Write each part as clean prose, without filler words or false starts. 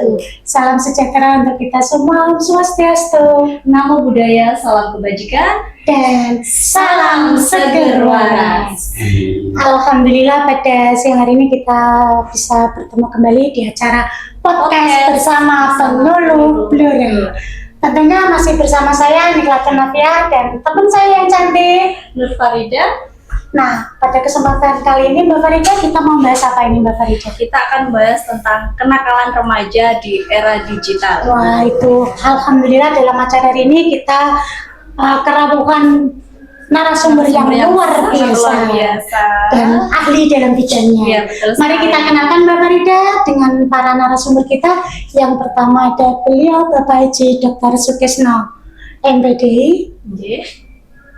wabarakatuh. Salam sejahtera untuk kita semua. Om Swastiastu. Namo Buddhaya, salam kebajikan, Dan salam seger waras. Alhamdulillah pada siang hari ini kita bisa bertemu kembali di acara podcast bersama Penulu Blora. Tentunya masih bersama saya Nikla Navia dan teman saya yang cantik Nur Farida. Nah, pada kesempatan kali ini Mbak Farida kita mau bahas apa ini Mbak Farida? Kita akan bahas tentang kenakalan remaja di era digital. Wah, itu alhamdulillah dalam acara hari ini kita kerabukan narasumber yang luar biasa dan ahli dalam bidangnya. Ya, betul. Mari kita kenalkan Mbak Farida dengan para narasumber kita. Yang pertama ada beliau Bapak Haji Dr. Sukesno, MPD.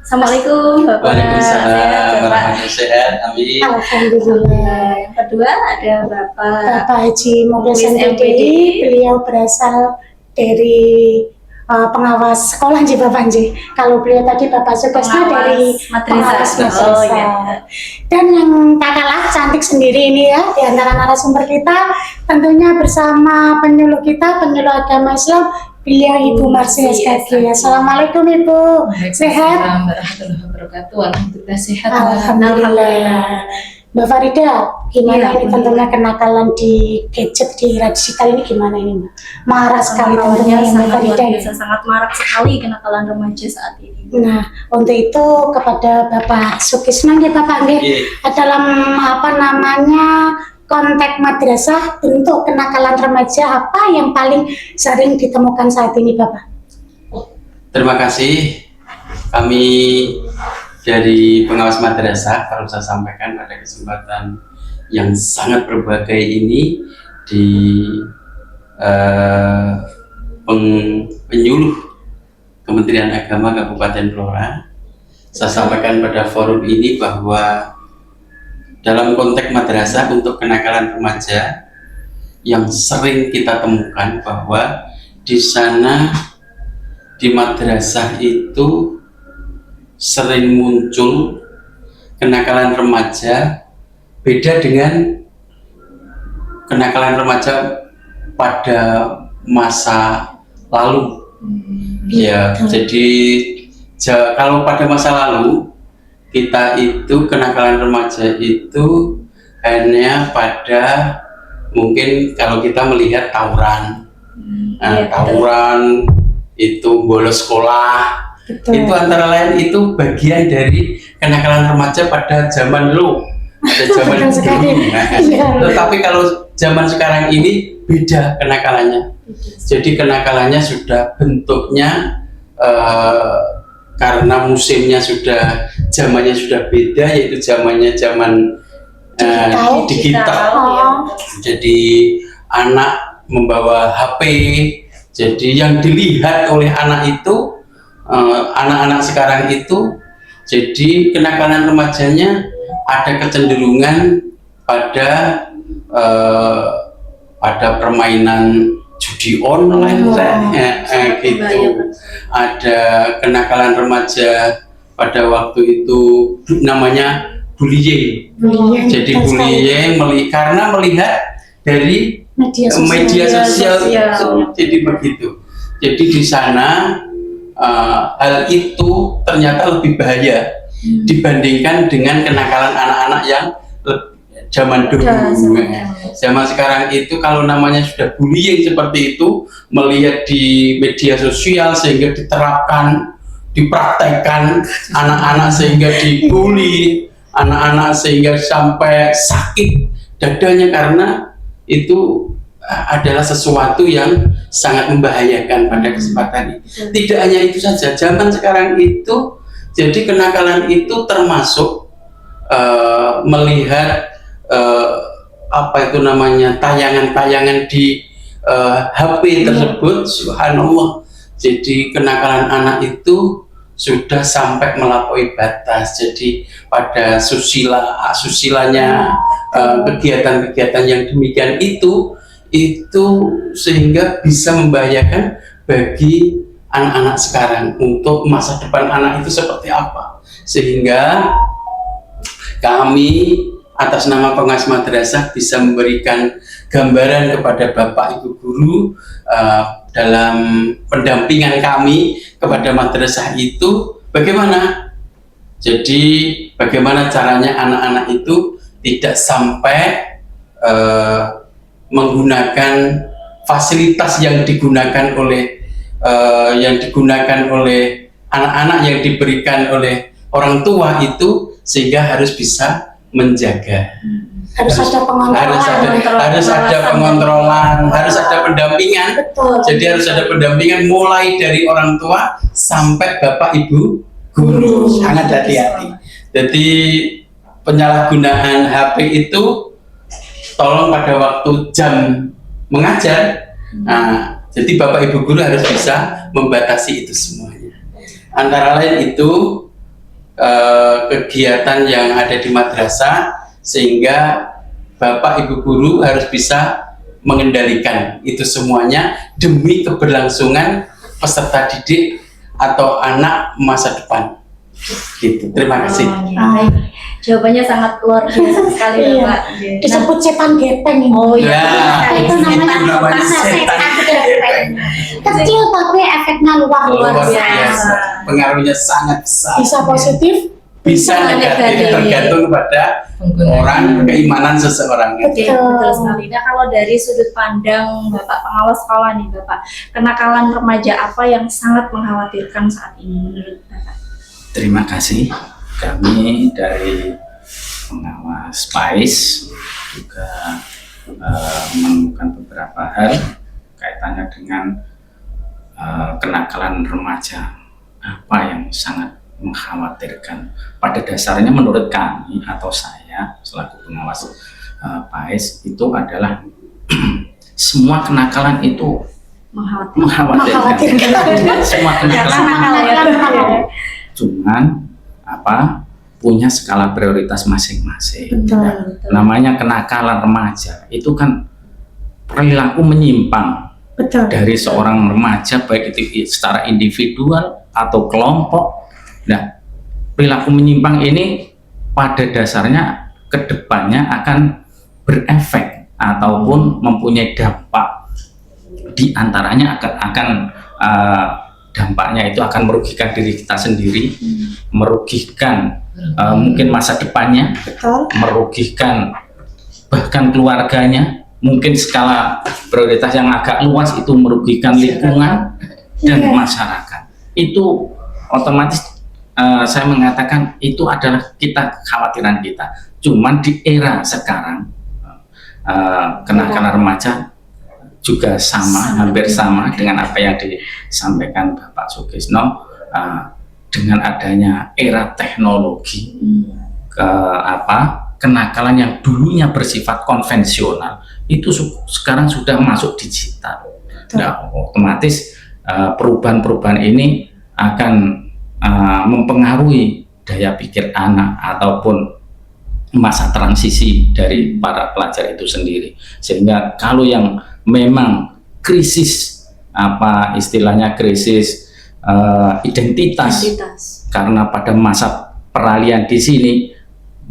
Assalamualaikum Bapak. Waalaikumsalam warahmatullahi sehat, amin. Alhamdulillah. Yang kedua ada Bapak Haji Mukhlis Mukhlis MPD. MPD. Beliau berasal dari pengawas sekolah Nji Bapak Nji. Kalau beliau tadi Bapak Sukesno dari pengawas madrasah. Oh, ya. Dan yang tak kalah cantik sendiri ini ya di antara narasumber kita, tentunya bersama penyuluh kita, penyuluh agama Islam, beliau Ibu Marsi SKG. Assalamualaikum Ibu, sehat? Assalamualaikum warahmatullahi wabarakatuh. Alhamdulillah sehat. Alhamdulillah. Mbak Farida, gimana ini tentunya kenakalan di gadget di era digital ini gimana ini Mbak? Marah sekali tentunya ya Mbak Farida ya. Sangat marak sekali kenakalan remaja saat ini. Nah, untuk itu kepada Bapak Sukesno ya Bapak nggih, dalam apa namanya konteks madrasah bentuk kenakalan remaja apa yang paling sering ditemukan saat ini Bapak? Terima kasih. Kami dari pengawas madrasah kalau saya sampaikan pada kesempatan yang sangat berbahagia ini di penyuluh Kementerian Agama Kabupaten Blora. Saya sampaikan pada forum ini bahwa dalam konteks madrasah untuk kenakalan remaja yang sering kita temukan bahwa di sana di madrasah itu sering muncul kenakalan remaja beda dengan kenakalan remaja pada masa lalu. Ya, jadi kalau pada masa lalu kita itu kenakalan remaja itu hanya pada mungkin kalau kita melihat tawuran, tawuran itu bolos sekolah. Betul. Itu antara lain itu bagian dari kenakalan remaja pada zaman dulu, pada zaman dulu. Tetapi kalau zaman sekarang ini beda kenakalannya. Jadi kenakalannya sudah bentuknya karena musimnya sudah zamannya sudah beda, yaitu zaman digital. Jadi anak membawa HP. Jadi yang dilihat oleh anak itu anak-anak sekarang itu, jadi kenakalan remajanya ada kecenderungan pada permainan judi online, gitu. Ada kenakalan remaja pada waktu itu namanya bullying. Jadi bullying karena melihat dari media sosial itu, jadi begitu. Jadi di sana hal itu ternyata lebih bahaya dibandingkan dengan kenakalan anak-anak yang zaman dulu. Zaman sekarang itu kalau namanya sudah bullying seperti itu, melihat di media sosial sehingga diterapkan, dipraktekkan anak-anak sehingga dibully, anak-anak sehingga sampai sakit dadanya karena itu adalah sesuatu yang sangat membahayakan pada kesempatan ini. Tidak hanya itu saja, zaman sekarang itu jadi kenakalan itu termasuk melihat apa itu namanya tayangan-tayangan di HP tersebut. Subhanallah. Jadi kenakalan anak itu sudah sampai melampaui batas. Jadi pada susilanya kegiatan-kegiatan yang demikian itu sehingga bisa membahayakan bagi anak-anak sekarang untuk masa depan anak itu seperti apa. Sehingga kami atas nama pengawas madrasah bisa memberikan gambaran kepada Bapak Ibu guru dalam pendampingan kami kepada madrasah itu bagaimana. Jadi bagaimana caranya anak-anak itu tidak sampai menggunakan fasilitas yang digunakan oleh anak-anak yang diberikan oleh orang tua itu, sehingga harus bisa menjaga. Harus ada pengontrolan. Harus ada pengontrolan, harus ada pendampingan. Betul. Jadi harus ada pendampingan mulai dari orang tua sampai Bapak Ibu guru. Sangat hati-hati. Jadi penyalahgunaan HP itu tolong pada waktu jam mengajar. Nah, jadi Bapak Ibu guru harus bisa membatasi itu semuanya. Antara lain itu kegiatan yang ada di madrasah, sehingga Bapak Ibu guru harus bisa mengendalikan itu semuanya demi keberlangsungan peserta didik atau anak masa depan. Gitu. Terima kasih. Jawabannya sangat luar biasa sekali Iya. Bapak. Disebut setan gepeng ini. Oh iya. Ya, itu namanya setan gepeng. Kecil tapi efeknya luar luar biasa. biasa. Pengaruhnya sangat besar. Bisa positif, Bisa negatif, negatif. tergantung pada orang, keimanan seseorang. Oke, betul sekali. Nah, kalau dari sudut pandang Bapak pengawas sekolah nih Bapak, kenakalan remaja apa yang sangat mengkhawatirkan saat ini menurut Bapak? Terima kasih. Kami dari pengawas PAIS juga menemukan beberapa hal kaitannya dengan kenakalan remaja apa yang sangat mengkhawatirkan. Pada dasarnya menurut kami atau saya selaku pengawas PAIS itu adalah semua kenakalan itu mengkhawatirkan. Semua kenakalan cuman punya skala prioritas masing-masing. Betul. Namanya kenakalan remaja itu kan perilaku menyimpang dari seorang remaja, baik itu secara individual atau kelompok. Nah, perilaku menyimpang ini pada dasarnya kedepannya akan berefek ataupun mempunyai dampak. Di antaranya akan dampaknya itu akan merugikan diri kita sendiri, merugikan mungkin masa depannya, merugikan bahkan keluarganya, mungkin skala prioritas yang agak luas itu merugikan lingkungan dan masyarakat. Itu otomatis saya mengatakan itu adalah kekhawatiran kita. Cuman di era sekarang kenakalan remaja juga hampir sama dengan apa yang disampaikan Bapak Sugisno, dengan adanya era teknologi, kenakalan yang dulunya bersifat konvensional itu sekarang sudah masuk digital. Nah, otomatis perubahan-perubahan ini akan mempengaruhi daya pikir anak ataupun masa transisi dari para pelajar itu sendiri, sehingga kalau yang memang krisis istilahnya krisis identitas karena pada masa peralihan di sini,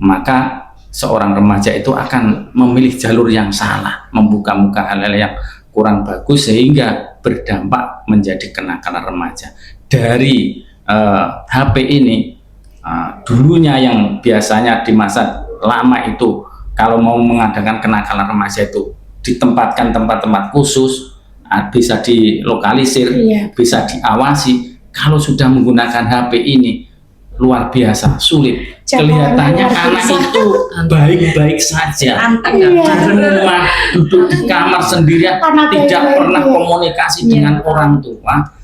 maka seorang remaja itu akan memilih jalur yang salah, membuka-buka hal-hal yang kurang bagus, sehingga berdampak menjadi kenakalan remaja. Dari HP ini dulunya yang biasanya di masa lama itu kalau mau mengadakan kenakalan remaja itu ditempatkan tempat-tempat khusus, bisa dilokalisir, bisa diawasi. Kalau sudah menggunakan HP ini luar biasa sulit. Kelihatannya anak itu baik-baik saja, di rumah, duduk di kamar sendirian, tidak pernah komunikasi dengan orang tua.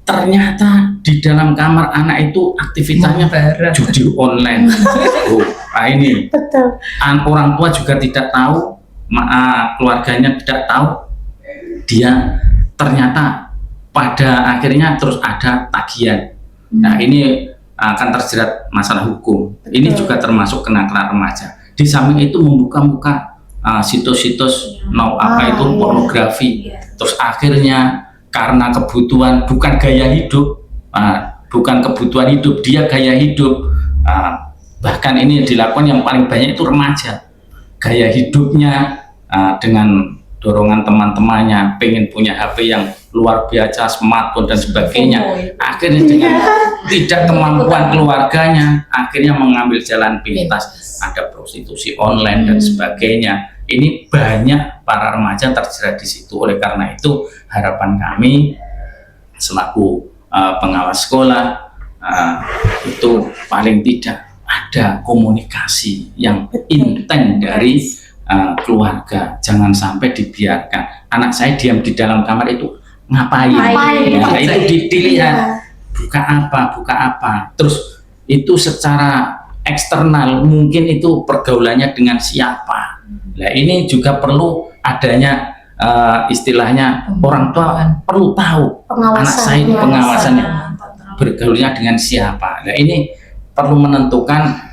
Ternyata di dalam kamar anak itu aktivitasnya judi online. Ini orang tua juga tidak tahu, keluarganya tidak tahu, dia ternyata pada akhirnya terus ada tagihan. Nah, ini akan terjerat masalah hukum. Ini juga termasuk kenakalan remaja. Di samping itu membuka-buka situs-situs pornografi. Terus akhirnya karena kebutuhan, bukan gaya hidup, bukan kebutuhan hidup, dia gaya hidup. Bahkan ini dilakukan yang paling banyak itu remaja. Gaya hidupnya dengan dorongan teman-temannya pengen punya HP yang luar biasa, smartphone dan sebagainya, akhirnya dengan tidak kemampuan keluarganya akhirnya mengambil jalan pintas, ada prostitusi online dan sebagainya. Ini banyak para remaja terjerat di situ. Oleh karena itu harapan kami selaku pengawas sekolah itu paling tidak ada komunikasi yang intens dari keluarga. Jangan sampai dibiarkan anak saya diam di dalam kamar itu ngapain, ya, itu dilihat buka apa, terus itu secara eksternal mungkin itu pergaulannya dengan siapa. Nah ini juga perlu adanya istilahnya orang tua perlu tahu anak saya ini pengawasannya bergaulnya dengan siapa. Nah ini perlu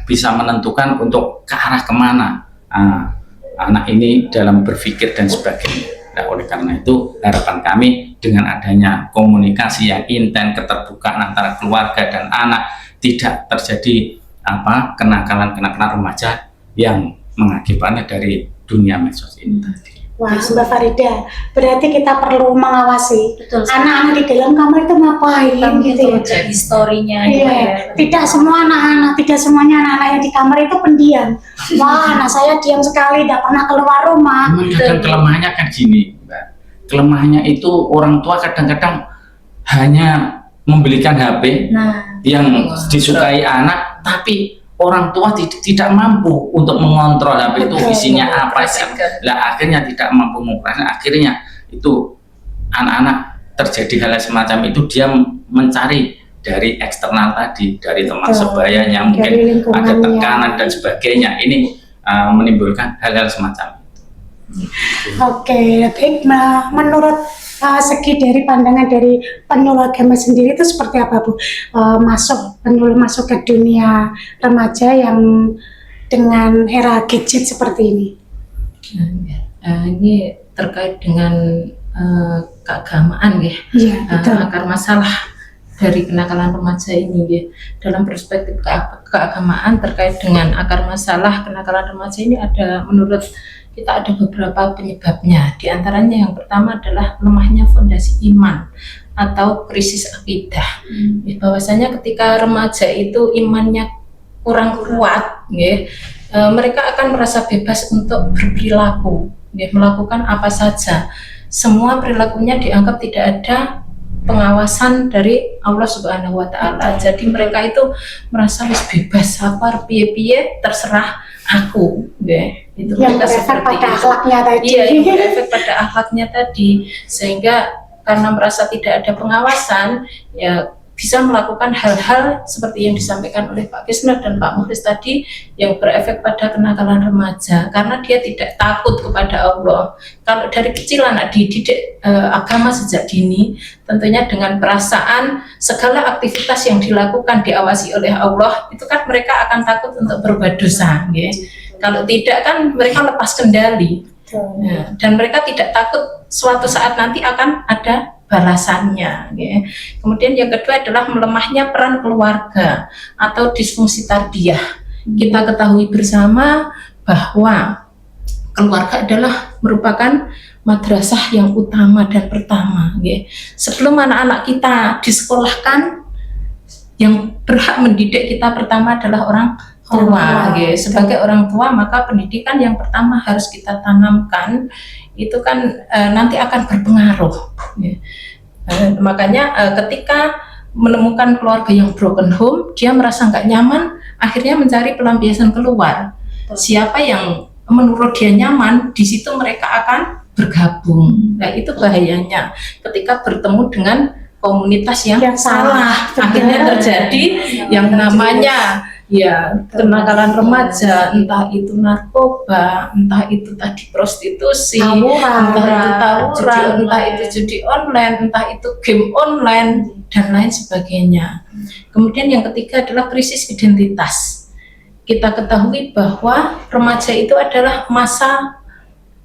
bisa menentukan untuk ke arah kemana anak ini dalam berpikir dan sebagainya. Nah, oleh karena itu harapan kami dengan adanya komunikasi yang intens, keterbukaan antara keluarga dan anak, tidak terjadi kenakalan remaja yang mengakibatnya dari dunia medsos ini tadi. Wah, Mbak Farida, berarti kita perlu mengawasi Betul. anak-anak di dalam kamar itu ngapain gitu ya. Cek historinya Iya, gitu ya. tidak semua anak-anak, tidak semuanya anak-anak yang di kamar itu pendiam. Wah, anak saya diam sekali, tidak pernah keluar rumah. Kadang kelemahannya kan gini, Mbak. Kelemahannya itu orang tua kadang-kadang hanya membelikan HP yang disukai anak, tapi orang tua tidak mampu untuk mengontrol HP itu isinya apa. Lah akhirnya tidak mampu mengoperasikan, akhirnya itu anak-anak terjadi hal semacam itu, dia mencari dari eksternal tadi, dari teman sebayanya, mungkin ada tekanan dan sebagainya. Ini menimbulkan hal-hal semacam itu. Oke, baik. Menurut segi dari pandangan dari penyuluh agama sendiri itu seperti apa, Bu? Penyuluh masuk ke dunia remaja yang dengan era gadget seperti ini. Ini terkait dengan keagamaan ya. Iya, betul. Akar masalah dari kenakalan remaja ini ya. Dalam perspektif keagamaan terkait dengan akar masalah kenakalan remaja ini menurut kita ada beberapa penyebabnya. Di antaranya yang pertama adalah lemahnya fondasi iman atau krisis akidah. Bahwasanya ketika remaja itu imannya kurang kuat, mereka akan merasa bebas untuk berperilaku, melakukan apa saja. Semua perilakunya dianggap tidak ada pengawasan dari Allah Subhanahu wa Ta'ala. Jadi mereka itu merasa bebas, apa piye-piye terserah aku, itu yang mereka berefek seperti pada itu. akhlaknya tadi. Iya, yang berefek pada akhlaknya tadi, sehingga karena merasa tidak ada pengawasan, ya bisa melakukan hal-hal seperti yang disampaikan oleh Pak Kisner dan Pak Mukhlis tadi, yang berefek pada kenakalan remaja, karena dia tidak takut kepada Allah. Kalau dari kecil anak dididik agama sejak dini, tentunya dengan perasaan segala aktivitas yang dilakukan diawasi oleh Allah, itu kan mereka akan takut untuk berbuat dosa. Kalau tidak kan mereka lepas kendali. Dan mereka tidak takut suatu saat nanti akan ada balasannya. Kemudian yang kedua adalah melemahnya peran keluarga atau disfungsi tarbiyah. Kita ketahui bersama bahwa keluarga adalah merupakan madrasah yang utama dan pertama. Sebelum anak-anak kita disekolahkan, yang berhak mendidik kita pertama adalah orang tua. Sebagai orang tua, maka pendidikan yang pertama harus kita tanamkan itu kan nanti akan berpengaruh. Makanya ketika menemukan keluarga yang broken home, dia merasa nggak nyaman, akhirnya mencari pelampiasan keluar. Siapa yang menurut dia nyaman, di situ mereka akan bergabung. Nah itu bahayanya ketika bertemu dengan komunitas yang salah, akhirnya terjadi yang namanya kenakalan remaja, entah itu narkoba, entah itu tadi prostitusi, entah itu tawuran, entah itu judi online, entah itu game online dan lain sebagainya. Kemudian yang ketiga adalah krisis identitas. Kita ketahui bahwa remaja itu adalah masa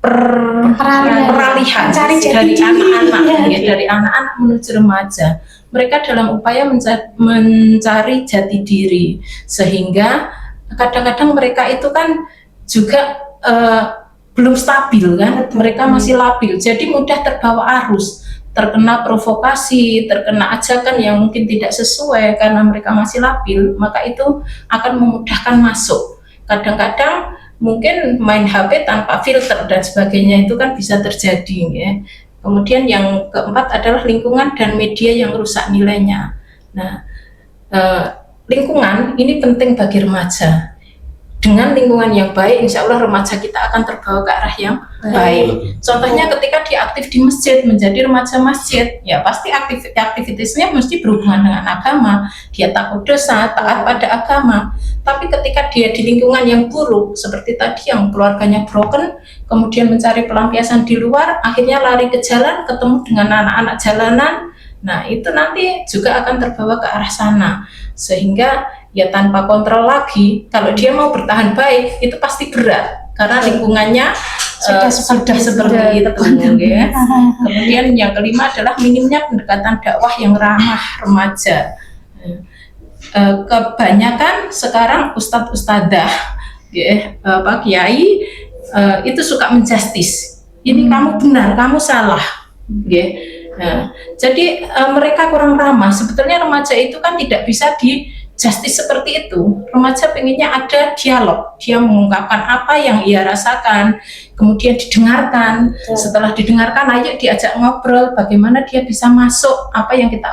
peralihan dari anak-anak, dari anak-anak menuju remaja. Mereka dalam upaya mencari jati diri, sehingga kadang-kadang mereka itu kan juga belum stabil kan, mereka masih labil, jadi mudah terbawa arus, terkena provokasi, terkena ajakan yang mungkin tidak sesuai karena mereka masih labil, maka itu akan memudahkan masuk. Kadang-kadang mungkin main HP tanpa filter dan sebagainya itu kan bisa terjadi ya. Kemudian yang keempat adalah lingkungan dan media yang rusak nilainya. Nah, lingkungan ini penting bagi remaja. Dengan lingkungan yang baik, insya Allah remaja kita akan terbawa ke arah yang baik. Contohnya ketika dia aktif di masjid, menjadi remaja masjid, ya pasti aktivitasnya mesti berhubungan dengan agama. Dia takut dosa, taat pada agama. Tapi ketika dia di lingkungan yang buruk, seperti tadi yang keluarganya broken, kemudian mencari pelampiasan di luar, akhirnya lari ke jalan, ketemu dengan anak-anak jalanan, nah itu nanti juga akan terbawa ke arah sana. Sehingga ya tanpa kontrol lagi, kalau dia mau bertahan baik itu pasti berat karena lingkungannya sudah seperti itu ya. Kemudian yang kelima adalah minimnya pendekatan dakwah yang ramah remaja. Kebanyakan sekarang ustadz-ustadzah ya, Pak Kiai itu suka menjustis, ini kamu benar, kamu salah ya. Nah, jadi mereka kurang ramah. Sebetulnya remaja itu kan tidak bisa di justice seperti itu. Remaja pengennya ada dialog, dia mengungkapkan apa yang ia rasakan, kemudian didengarkan. Setelah didengarkan, ayo diajak ngobrol, bagaimana dia bisa masuk apa yang kita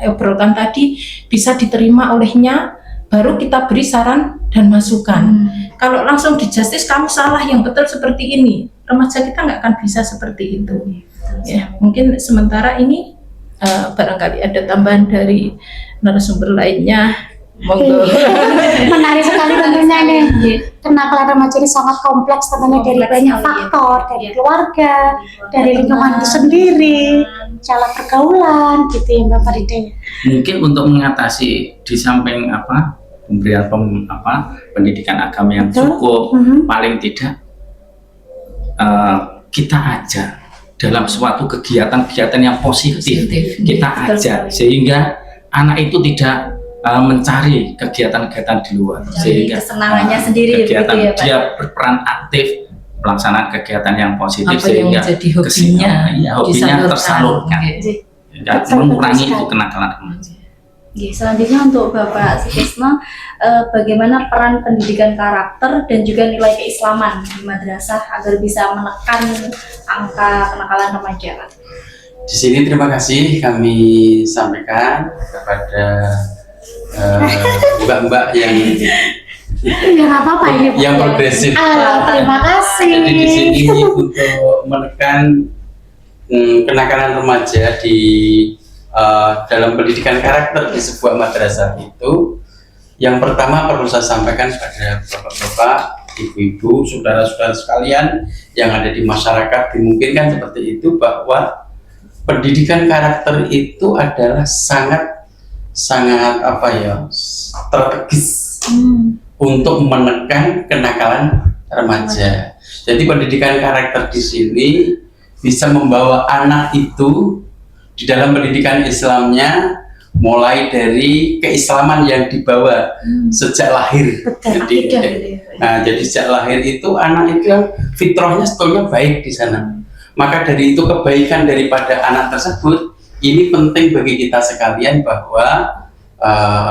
obrolkan tadi bisa diterima olehnya, baru kita beri saran dan masukan. Kalau langsung di justice, kamu salah, yang betul seperti ini, remaja kita nggak akan bisa seperti itu. Ya, mungkin sementara ini barangkali ada tambahan dari narasumber lainnya. Monggo. Menarik sekali tentunya nih. Kenakalan remaja ini sangat kompleks tentunya dari banyak faktor, dari keluarga, dari lingkungan itu sendiri, cara pergaulan gitu ya Mbak Farida. Mungkin untuk mengatasi di samping pemberian pendidikan agama yang cukup, paling tidak kita ajar dalam suatu kegiatan-kegiatan yang positif. Kita ajar sehingga anak itu tidak mencari kegiatan-kegiatan di luar, sehingga kesenangannya sendiri kegiatan gitu ya, Pak? dia berperan aktif melaksanakan kegiatan yang positif Apa sehingga yang menjadi hobinya hobinya tersalurkan, mengurangi itu kenakalan. Selanjutnya untuk Bapak Sukisno, bagaimana peran pendidikan karakter dan juga nilai keislaman di madrasah agar bisa menekan angka kenakalan remaja? Di sini terima kasih kami sampaikan kepada mbak-mbak yang apa-apa ini yang progresif. Terima kasih. Jadi di sini untuk menekan kenakalan remaja di dalam pendidikan karakter di sebuah madrasah itu, yang pertama perlu saya sampaikan kepada bapak-bapak, ibu-ibu, saudara-saudara sekalian yang ada di masyarakat, dimungkinkan seperti itu, bahwa pendidikan karakter itu adalah sangat strategis untuk menekan kenakalan remaja. Jadi pendidikan karakter di sini bisa membawa anak itu di dalam pendidikan Islamnya mulai dari keislaman yang dibawa sejak lahir. Jadi sejak lahir itu anak itu yang fitrahnya sebetulnya baik di sana. Maka dari itu kebaikan daripada anak tersebut ini penting bagi kita sekalian, bahwa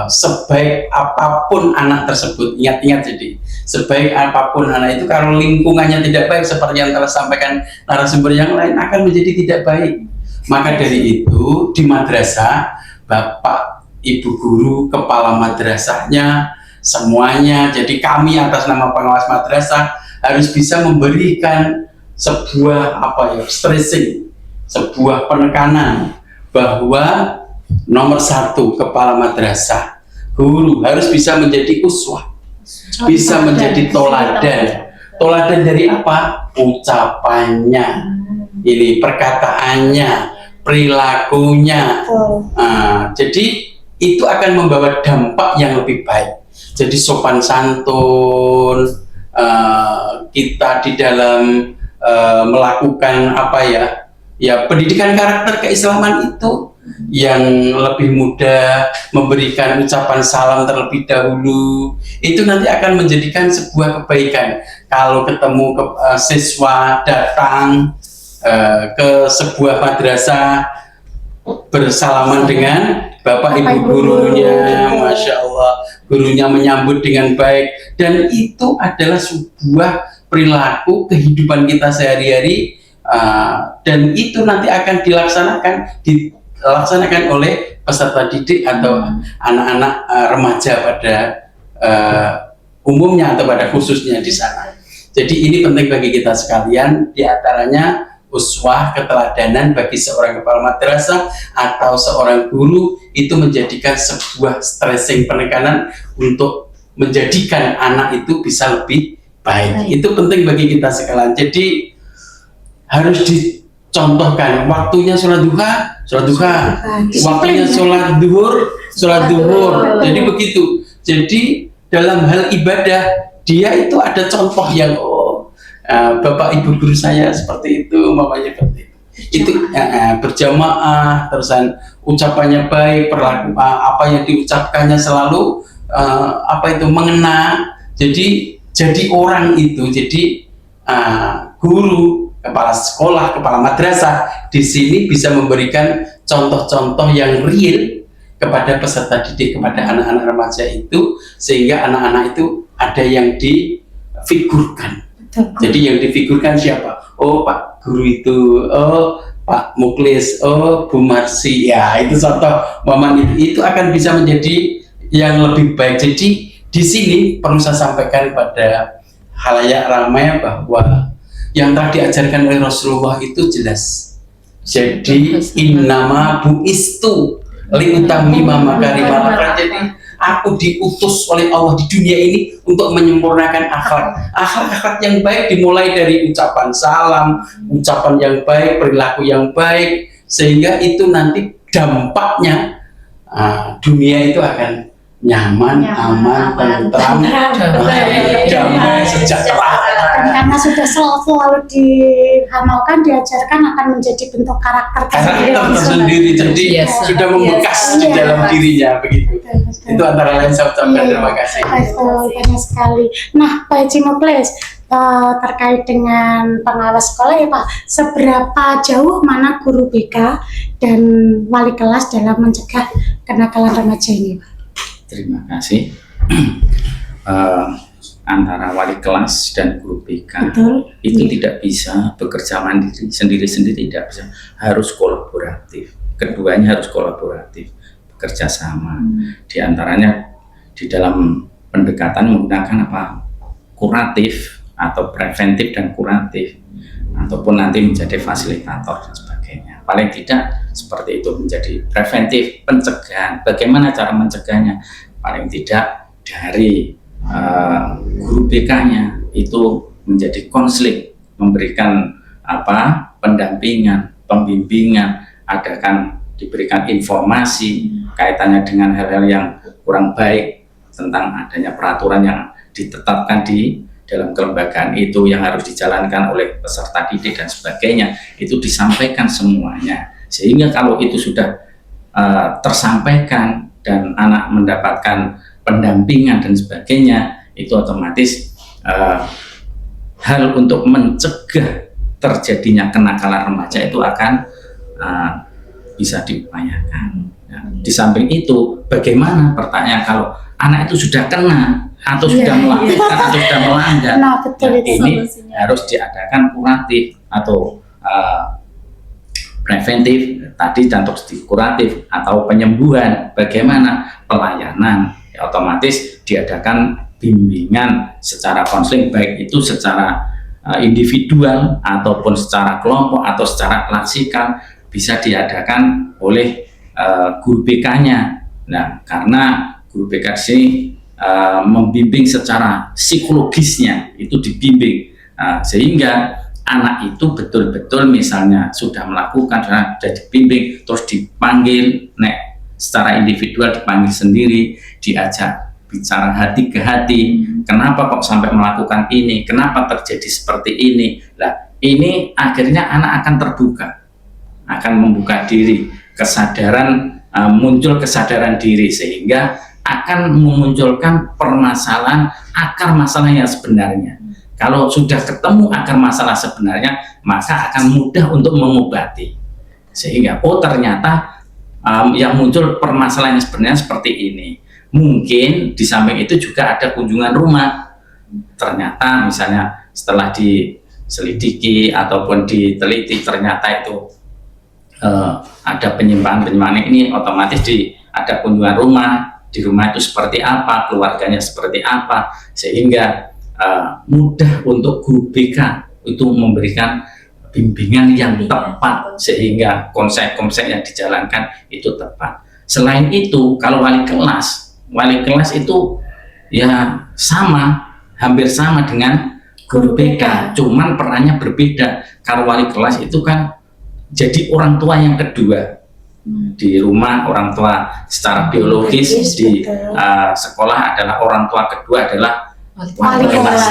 sebaik apapun anak tersebut, ingat-ingat, jadi sebaik apapun anak itu, kalau lingkungannya tidak baik seperti yang telah sampaikan narasumber yang lain, akan menjadi tidak baik. Maka dari itu di madrasah, bapak, ibu guru, kepala madrasahnya, semuanya, jadi kami atas nama pengawas madrasah harus bisa memberikan sebuah stressing, sebuah penekanan, bahwa nomor satu, kepala madrasah, guru harus bisa menjadi uswah, bisa menjadi toladan. Toladan dari apa? Ucapannya, ini perkataannya, perilakunya. Jadi itu akan membawa dampak yang lebih baik. Jadi sopan santun, kita di dalam melakukan pendidikan karakter keislaman itu yang lebih mudah, memberikan ucapan salam terlebih dahulu, itu nanti akan menjadikan sebuah kebaikan. kalau ketemu siswa datang ke sebuah madrasah bersalaman dengan bapak ibu gurunya, masya Allah, gurunya menyambut dengan baik, dan itu adalah sebuah perilaku kehidupan kita sehari-hari, dan itu nanti akan dilaksanakan oleh peserta didik atau anak-anak remaja pada umumnya atau pada khususnya di sana. Jadi ini penting bagi kita sekalian, diantaranya uswah, keteladanan bagi seorang kepala madrasah atau seorang guru itu menjadikan sebuah stressing, penekanan untuk menjadikan anak itu bisa lebih baik. Itu penting bagi kita sekalian. Jadi harus dicontohkan waktunya sholat duha, waktunya sholat duhur. Jadi begitu. Jadi dalam hal ibadah dia itu ada contoh yang bapak ibu guru saya seperti itu, mamanya seperti itu. Berjamaah, terusan ucapannya baik, perilaku apa yang diucapkannya selalu mengena. Jadi orang itu, jadi guru, kepala sekolah, kepala madrasah di sini bisa memberikan contoh-contoh yang real kepada peserta didik, kepada anak-anak remaja itu, sehingga anak-anak itu ada yang difigurkan. Jadi yang difigurkan siapa? Oh, Pak Guru itu, oh Pak Muklis, oh Bu Marsi, ya itu contoh momen itu akan bisa menjadi yang lebih baik. Jadi di sini perlu saya sampaikan pada halayak ramai bahwa yang telah diajarkan oleh Rasulullah itu jelas. Jadi innama bu'istu liutammima makarimal akhlaq. Jadi aku diutus oleh Allah di dunia ini untuk menyempurnakan akhlak yang baik, dimulai dari ucapan salam, ucapan yang baik, perilaku yang baik, sehingga itu nanti dampaknya dunia itu akan nyaman, aman, tentram, damai, sejahtera. Dan karena sudah selalu dihamalkan, diajarkan, akan menjadi bentuk karakter tersendiri. Jadi sudah membekas di dalam dirinya begitu. Itu antara lain saya ucapkan terima kasih. Banyak sekali. Nah, Pak Haji Muklis, terkait dengan pengawas sekolah ya Pak, seberapa jauh mana guru BK dan wali kelas dalam mencegah kenakalan remaja ini, Pak? Terima kasih. Antara wali kelas dan guru BK itu tidak bisa bekerja mandiri, sendiri-sendiri tidak bisa, harus kolaboratif. Keduanya harus kolaboratif, bekerja sama. Di antaranya di dalam pendekatan menggunakan kuratif atau preventif dan kuratif, ataupun nanti menjadi fasilitator dan sebagainya. Paling tidak seperti itu, menjadi preventif, pencegahan. Bagaimana cara mencegahnya? Paling tidak dari guru BK-nya itu menjadi konseling, memberikan pendampingan, pembimbingan, diberikan informasi kaitannya dengan hal-hal yang kurang baik tentang adanya peraturan yang ditetapkan di dalam kelembagaan itu yang harus dijalankan oleh peserta didik dan sebagainya, itu disampaikan semuanya, sehingga kalau itu sudah tersampaikan dan anak mendapatkan pendampingan dan sebagainya, itu otomatis hal untuk mencegah terjadinya kenakalan remaja itu akan bisa diupayakan. Di samping itu, bagaimana pertanyaan kalau anak itu sudah kena atau sudah melakukan atau sudah melanggar, ini harus diadakan kuratif atau preventif tadi, contoh kuratif atau penyembuhan, bagaimana pelayanan, ya otomatis diadakan bimbingan secara konseling, baik itu secara individual ataupun secara kelompok atau secara klasikal, bisa diadakan oleh guru BK-nya. Nah, karena guru BK ini membimbing secara psikologisnya, itu dibimbing sehingga anak itu betul-betul misalnya sudah melakukan, sudah dibimbing, terus dipanggil, secara individual dipanggil sendiri, diajak bicara hati ke hati, kenapa kok sampai melakukan ini, kenapa terjadi seperti ini. Nah, ini akhirnya anak akan terbuka, akan membuka diri, kesadaran, muncul kesadaran diri, sehingga akan memunculkan permasalahan, akar masalah yang sebenarnya. Kalau sudah ketemu akar masalah sebenarnya, maka akan mudah untuk mengobati. Sehingga ternyata yang muncul permasalahannya sebenarnya seperti ini. Mungkin di samping itu juga ada kunjungan rumah. Ternyata misalnya setelah diselidiki ataupun diteliti ternyata itu ada penyimpangan ini, otomatis ada kunjungan rumah. Di rumah itu seperti apa, keluarganya seperti apa, sehingga mudah untuk guru BK itu memberikan bimbingan yang tepat, sehingga konsep-konsep yang dijalankan itu tepat. Selain itu, kalau wali kelas itu ya hampir sama dengan guru BK, cuman perannya berbeda. Kalau wali kelas itu kan jadi orang tua yang kedua. Di rumah orang tua secara biologis, di sekolah adalah orang tua kedua adalah Wali kelas.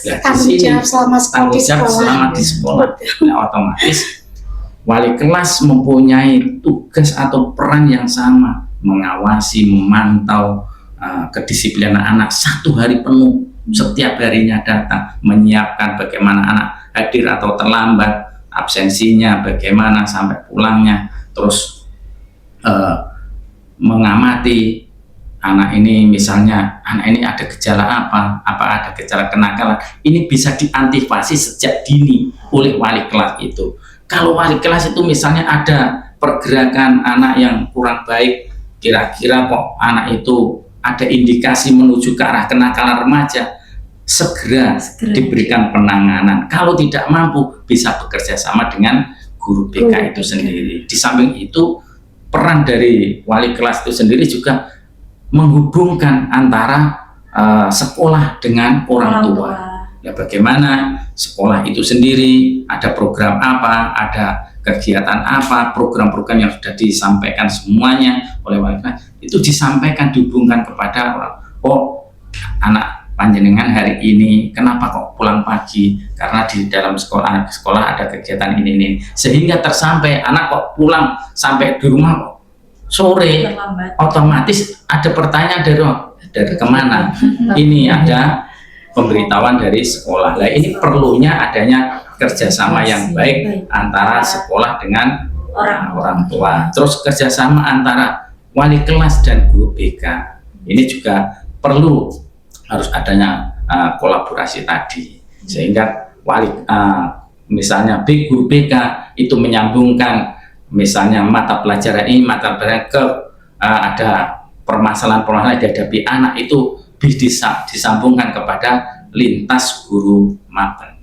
Ya, Tanggung jawab selama sekolah di sekolah. Nah, otomatis wali kelas mempunyai tugas atau peran yang sama, mengawasi, memantau kedisiplinan anak 1 hari penuh, setiap harinya datang, menyiapkan bagaimana anak hadir atau terlambat, absensinya bagaimana sampai pulangnya, terus mengamati anak ini, misalnya anak ini ada gejala apa ada gejala kenakalan, ini bisa diantisipasi sejak dini oleh wali kelas itu. Kalau wali kelas itu misalnya ada pergerakan anak yang kurang baik, kira-kira kok anak itu ada indikasi menuju ke arah kenakalan remaja, segera diberikan penanganan. Kalau tidak mampu, bisa bekerja sama dengan guru BK itu sendiri. Di samping itu, peran dari wali kelas itu sendiri juga menghubungkan antara sekolah dengan orang tua. Ya, bagaimana sekolah itu sendiri, ada program apa, ada kegiatan apa, program-program yang sudah disampaikan semuanya oleh wali kelas, itu disampaikan, dihubungkan kepada orang. Oh, anak panjenengan hari ini kenapa kok pulang pagi? Karena di dalam sekolah ada kegiatan ini. Sehingga tersampai anak kok pulang sampai di rumah kok sore, terlambat. Otomatis ada pertanyaan dari kemana? Ini ada pemberitahuan dari sekolah. Nah, ini perlunya adanya kerjasama yang baik antara sekolah dengan orang tua. Terus kerjasama antara wali kelas dan guru BK. Ini juga perlu, harus adanya kolaborasi tadi, sehingga misalnya guru BK itu menyambungkan misalnya mata pelajaran ini, mata pelajaran ada permasalahan-permasalahan yang dihadapi anak itu bisa disambungkan kepada lintas guru magang.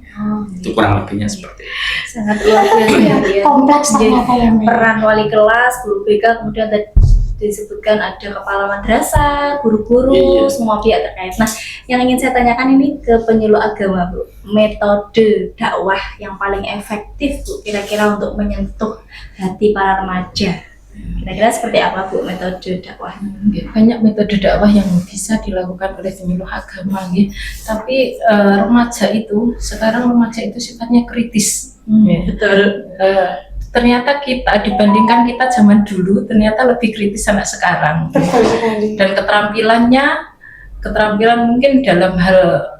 Itu kurang lebihnya seperti itu. Sangat luar biasa ya. Kompleks ternyata ya, Mbak. Peran wali kelas, guru BK, kemudian tadi disebutkan ada kepala madrasah, guru-guru, semua pihak terkait. Nah, yang ingin saya tanyakan ini ke penyuluh agama, Bu. Metode dakwah yang paling efektif, Bu, kira-kira untuk menyentuh hati para remaja. Kira-kira seperti apa, Bu, metode dakwah? Banyak metode dakwah yang bisa dilakukan oleh penyuluh agama, gitu. Tapi remaja itu sifatnya kritis. Betul. Ternyata kita dibandingkan kita zaman dulu ternyata lebih kritis sampai sekarang. Betul sekali. Dan keterampilan mungkin dalam hal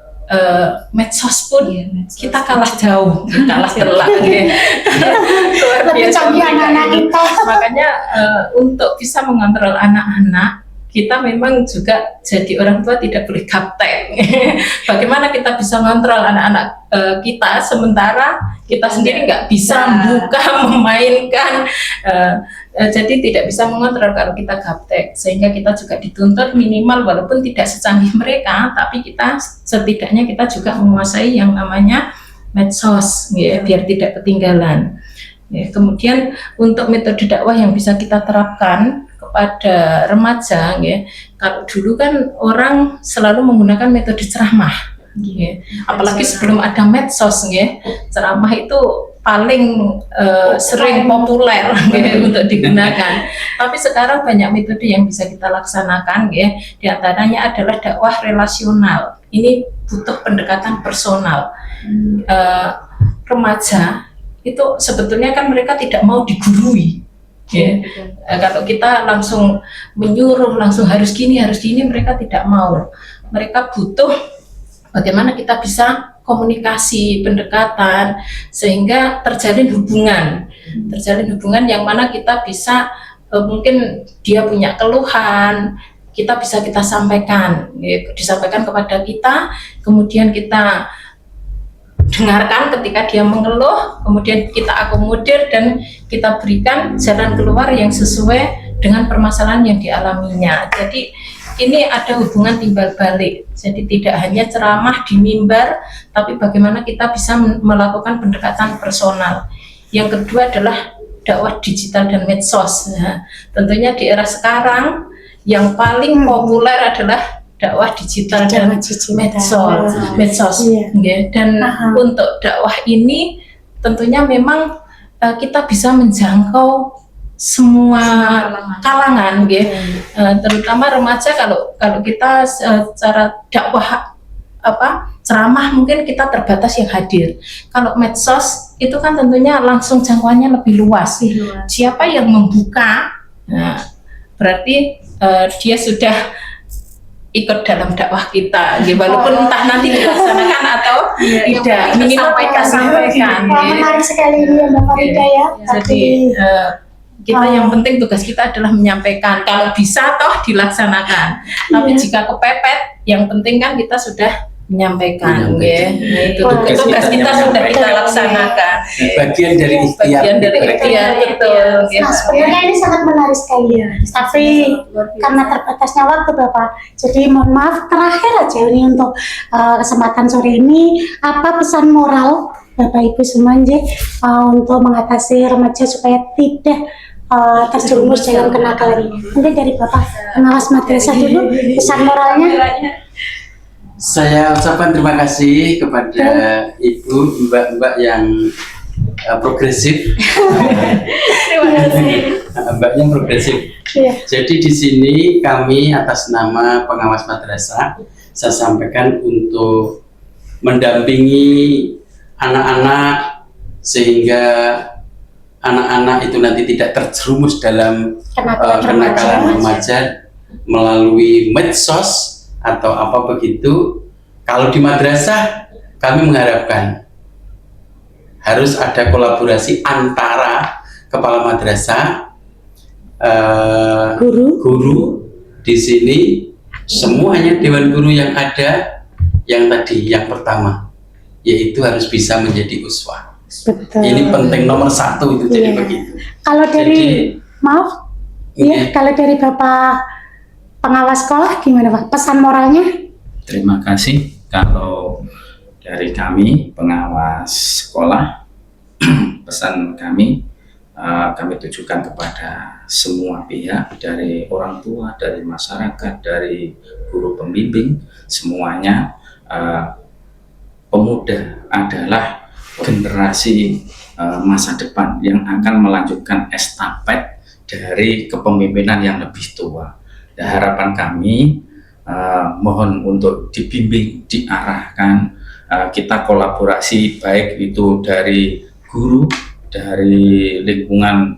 medsos pun kita kalah jauh, kalah telak. Luar Lebih biasa. canggih anak-anak kita. Makanya untuk bisa mengontrol anak-anak, kita memang juga jadi orang tua tidak boleh gaptek. Bagaimana kita bisa mengontrol anak-anak kita sementara kita sendiri nggak bisa buka, memainkan, jadi tidak bisa mengontrol kalau kita gaptek, sehingga kita juga dituntut minimal walaupun tidak secanggih mereka, tapi kita setidaknya kita juga menguasai yang namanya medsos, ya, biar tidak ketinggalan. Ya, kemudian untuk metode dakwah yang bisa kita terapkan kepada remaja, ya, kalau dulu kan orang selalu menggunakan metode ceramah, ya. Apalagi sebelum ada medsos, ya, ceramah itu paling sering populer, ya, untuk digunakan. Tapi sekarang banyak metode yang bisa kita laksanakan, ya. Di antaranya adalah dakwah relasional. Ini butuh pendekatan personal. Remaja itu sebetulnya kan mereka tidak mau digurui. Ya. Kalau kita langsung menyuruh, langsung harus gini, mereka tidak mau. Mereka butuh bagaimana kita bisa komunikasi, pendekatan, sehingga terjalin hubungan yang mana kita bisa mungkin dia punya keluhan, kita sampaikan, disampaikan kepada kita, kemudian kita dengarkan ketika dia mengeluh, kemudian kita akomodir dan kita berikan jalan keluar yang sesuai dengan permasalahan yang dialaminya. Jadi ini ada hubungan timbal balik. Jadi tidak hanya ceramah di mimbar, tapi bagaimana kita bisa melakukan pendekatan personal. Yang kedua adalah dakwah digital dan medsos. Nah, tentunya di era sekarang yang paling populer adalah dakwah digital dan medsos. Iya. Dan untuk dakwah ini tentunya memang kita bisa menjangkau semua kalangan, terutama remaja. Kalau kita secara dakwah ceramah mungkin kita terbatas yang hadir. Kalau medsos itu kan tentunya langsung jangkauannya lebih luas. Siapa yang membuka, nah, berarti dia sudah ikut dalam dakwah kita, walaupun entah nanti dilaksanakan atau tidak, minimal kita sampaikan. Menarik sekali ini Mbak Farida ya. Jadi kita yang penting tugas kita adalah menyampaikan. Kalau bisa toh dilaksanakan. Tapi jika kepepet, yang penting kan kita sudah menyampaikan. Nah, itu tugas kita sudah kita laksanakan. Bagian dari ikhtiar. Betul. Nah, sebenarnya ini sangat menarik sekali ya. Tapi karena terbatasnya waktu Bapak, jadi mohon maaf terakhir aja ini untuk kesempatan sore ini, apa pesan moral Bapak Ibu semua untuk mengatasi remaja supaya tidak terjerumus dalam kenakalan ini? Mungkin dari Bapak pengawas madrasah dulu, pesan moralnya. Saya ucapkan terima kasih kepada ibu, mbak-mbak yang progresif. Mbaknya progresif. Jadi di sini kami atas nama pengawas madrasah, saya sampaikan untuk mendampingi anak-anak sehingga anak-anak itu nanti tidak terjerumus dalam kenakalan remaja melalui medsos atau apa begitu. Kalau di madrasah kami mengharapkan harus ada kolaborasi antara kepala madrasah, guru di sini, semuanya dewan guru yang ada, yang pertama yaitu harus bisa menjadi uswah. Betul. Ini penting nomor 1 itu. Jadi begitu. Kalau dari kalau dari Bapak pengawas sekolah gimana Pak? Pesan moralnya? Terima kasih. Kalau dari kami pengawas sekolah, pesan kami tujukan kepada semua pihak, dari orang tua, dari masyarakat, dari guru pembimbing, semuanya. Pemuda adalah generasi masa depan yang akan melanjutkan estafet dari kepemimpinan yang lebih tua. Dan harapan kami mohon untuk dibimbing, diarahkan, kita kolaborasi baik itu dari guru, dari lingkungan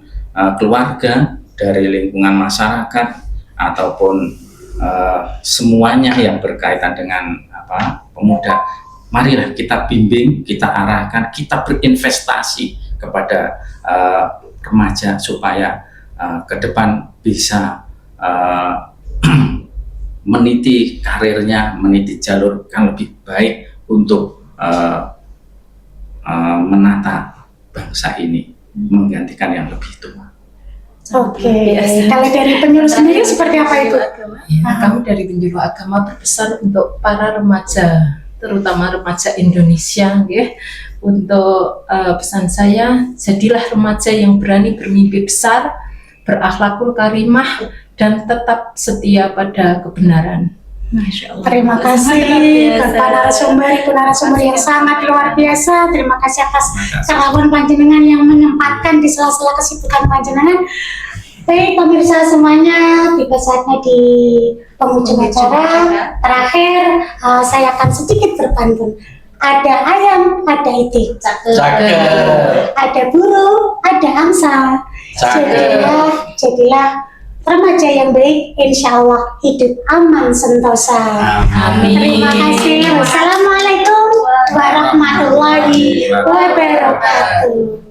keluarga, dari lingkungan masyarakat, ataupun semuanya yang berkaitan dengan pemuda. Marilah kita bimbing, kita arahkan, kita berinvestasi kepada remaja supaya ke depan bisa meniti karirnya, meniti jalur yang lebih baik untuk menata bangsa ini, menggantikan yang lebih tua. Oke. Kalau dari penyuluh sendiri seperti apa itu? Kami dari penyuluh agama berpesan untuk para remaja, terutama remaja Indonesia, untuk pesan saya, jadilah remaja yang berani bermimpi besar, berakhlakul karimah, dan tetap setia pada kebenaran. Masya Allah. Terima kasih kepada narasumber yang sangat luar biasa. Terima kasih atas kerawan panjenengan yang menyempatkan di sela-sela kesibukan panjenengan. Baik pemirsa semuanya, tiba saatnya di penghujung acara. Terakhir, saya akan sedikit berpantun. Ada ayam, ada itik. Ada burung, ada angsa. Jadilah remaja yang baik, insya Allah hidup aman sentosa. Amin. Terima kasih. Wassalamualaikum warahmatullahi wabarakatuh.